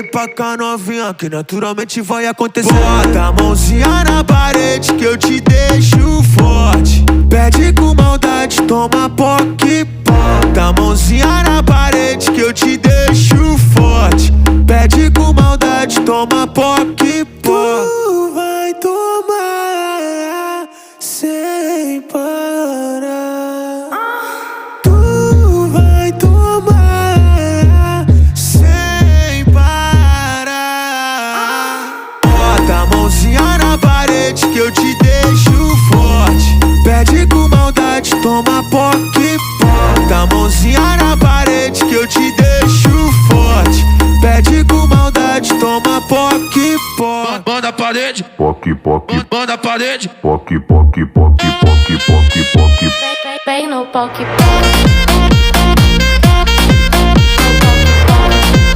Vem pra cá novinha que naturalmente vai acontecer. Bota a mãozinha na parede que eu te deixo forte. Pede com maldade, toma poque. Bota a mãozinha na parede que eu te deixo forte. Pede com maldade, toma poque. Tu vai tomar sem parar. Tu vai tomar sem parar. Bota a mãozinha na parede que eu te deixo forte. Pede com maldade, toma poque. Bota a mãozinha na parede que eu te deixo forte. Pede com maldade, toma poque. Manda a parede, Poque, poque, manda a parede. poque, poque, poque, poque, poque, poque. Vem no poque.